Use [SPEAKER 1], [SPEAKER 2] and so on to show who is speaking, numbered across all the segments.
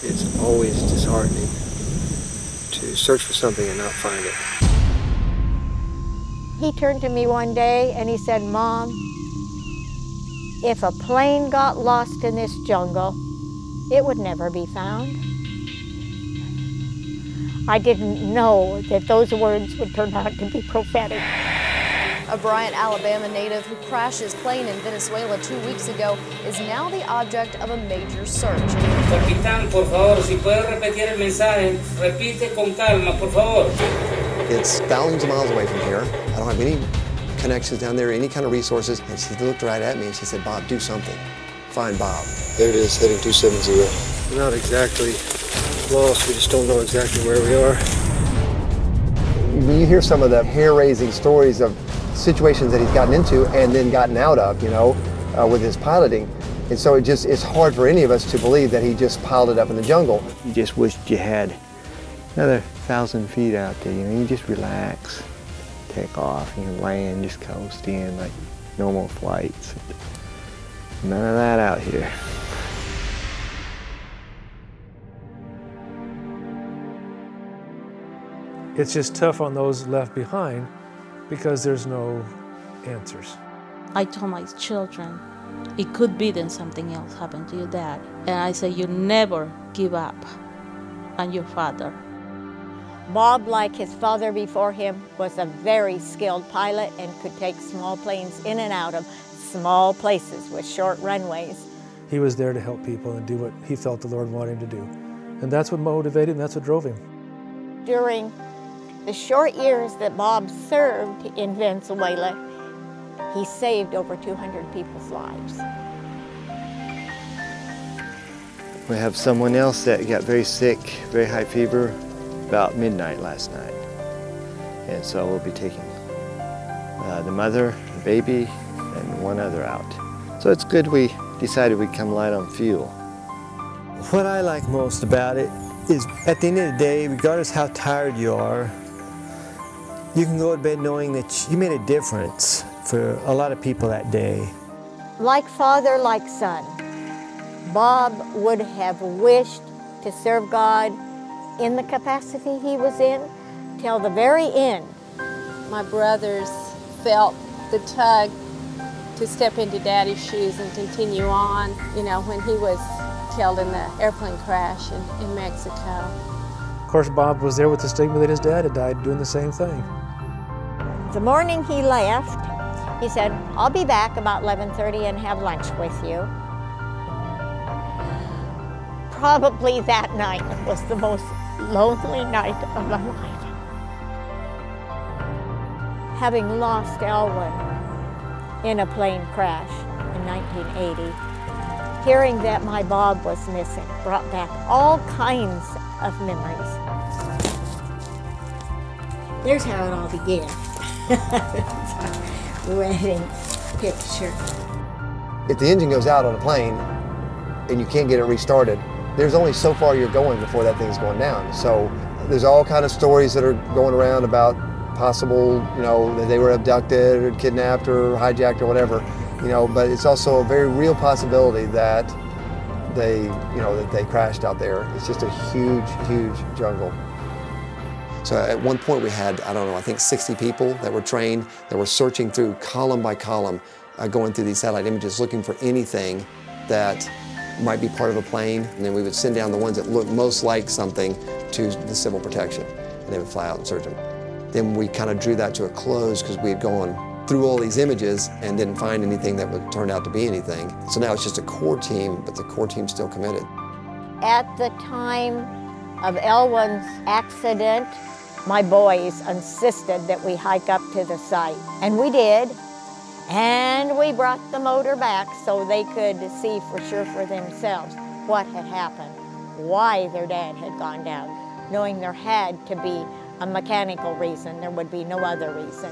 [SPEAKER 1] It's always disheartening to search for something and not find it.
[SPEAKER 2] He turned to me one day and he said, "Mom, if a plane got lost in this jungle, it would never be found." I didn't know that those words would turn out to be prophetic.
[SPEAKER 3] A Bryant, Alabama native who crashed his plane in Venezuela 2 weeks ago is now the object of a major search.
[SPEAKER 4] Capitán, por favor, si puede repetir el mensaje, repite con calma, por favor.
[SPEAKER 5] It's thousands of miles away from here. I don't have any connections down there, any kind of resources. And she looked right at me and she said, "Bob, do something. Find Bob."
[SPEAKER 1] There it is, heading 270. We're not exactly lost, we just don't know exactly where we are.
[SPEAKER 5] When you hear some of the hair-raising stories of situations that he's gotten into and then gotten out of, you know, with his piloting. And so it's hard for any of us to believe that he just piled it up in the jungle.
[SPEAKER 6] You just wished you had another 1,000 feet out there, you know, you just relax, take off, you know, land, just coast in like normal flights. None of that out here.
[SPEAKER 7] It's just tough on those left behind because there's no answers.
[SPEAKER 8] I told my children, it could be that something else happened to your dad. And I say, you never give up on your father.
[SPEAKER 2] Bob, like his father before him, was a very skilled pilot and could take small planes in and out of small places with short runways.
[SPEAKER 7] He was there to help people and do what he felt the Lord wanted him to do. And that's what motivated him, that's what drove him.
[SPEAKER 2] During the short years that Bob served in Venezuela, he saved over 200 people's lives.
[SPEAKER 6] We have someone else that got very sick, very high fever, about midnight last night. And so we'll be taking the mother, the baby, and one other out. So it's good we decided we'd come light on fuel. What I like most about it is at the end of the day, regardless how tired you are, you can go to bed knowing that you made a difference for a lot of people that day.
[SPEAKER 2] Like father, like son, Bob would have wished to serve God in the capacity he was in till the very end.
[SPEAKER 9] My brothers felt the tug to step into Daddy's shoes and continue on, you know, when he was killed in the airplane crash in Mexico.
[SPEAKER 7] Of course, Bob was there with the stigma that his dad had died doing the same thing.
[SPEAKER 2] The morning he left, he said, "I'll be back about 11:30 and have lunch with you." Probably that night was the most lonely night of my life. Having lost Elwyn in a plane crash in 1980, hearing that my Bob was missing brought back all kinds of memories. There's how it all began. Wedding picture.
[SPEAKER 5] If the engine goes out on a plane and you can't get it restarted, there's only so far you're going before that thing's going down. So there's all kind of stories that are going around about possible, you know, that they were abducted or kidnapped or hijacked or whatever, you know, but it's also a very real possibility that they, you know, that they crashed out there. It's just a huge, huge jungle. So at one point we had, I don't know, I think 60 people that were trained, that were searching through column by column, going through these satellite images, looking for anything that might be part of a plane, and then we would send down the ones that looked most like something to the civil protection, and they would fly out and search them. Then we kind of drew that to a close because we had gone through all these images and didn't find anything that would turn out to be anything. So now it's just a core team, but the core team's still committed.
[SPEAKER 2] At the time of Elwyn's accident, my boys insisted that we hike up to the site, and we did. And we brought the motor back so they could see for sure for themselves what had happened, why their dad had gone down, knowing there had to be a mechanical reason, there would be no other reason.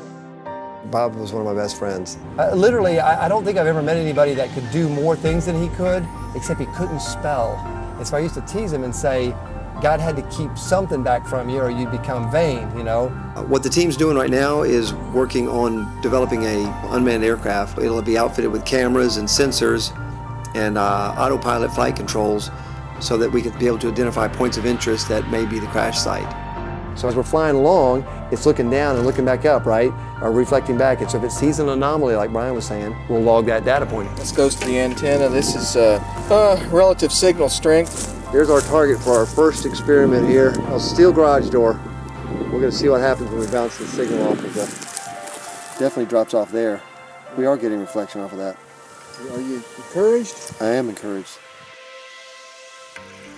[SPEAKER 5] Bob was one of my best friends. Literally, I don't think I've ever met anybody that could do more things than he could, except he couldn't spell. And so I used to tease him and say, God had to keep something back from you or you'd become vain, you know. What the team's doing right now is working on developing an unmanned aircraft. It'll be outfitted with cameras and sensors and autopilot flight controls so that we can be able to identify points of interest that may be the crash site. So as we're flying along, it's looking down and looking back up, right? Or reflecting back. And so if it sees an anomaly, like Brian was saying, we'll log that data point.
[SPEAKER 10] This goes to the antenna. This is relative signal strength.
[SPEAKER 5] Here's our target for our first experiment here. A steel garage door. We're going to see what happens when we bounce the signal off of the... Definitely drops off there. We are getting reflection off of that.
[SPEAKER 10] Are you encouraged?
[SPEAKER 5] I am encouraged.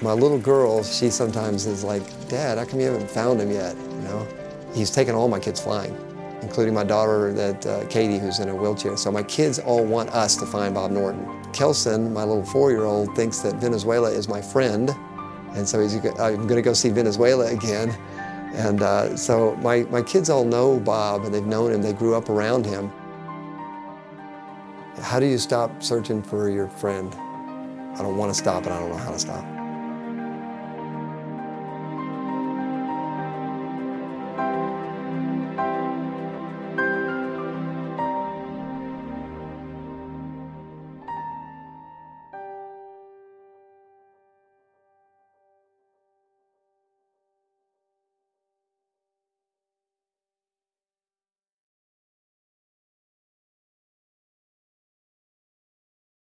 [SPEAKER 5] My little girl, she sometimes is like, Dad, how come you haven't found him yet? You know, he's taken all my kids flying, including my daughter, Katie, who's in a wheelchair. So my kids all want us to find Bob Norton. Kelson, my little 4-year-old, thinks that Venezuela is my friend, and so I'm going to go see Venezuela again. And so my kids all know Bob, and they've known him. They grew up around him. How do you stop searching for your friend? I don't want to stop, and I don't know how to stop.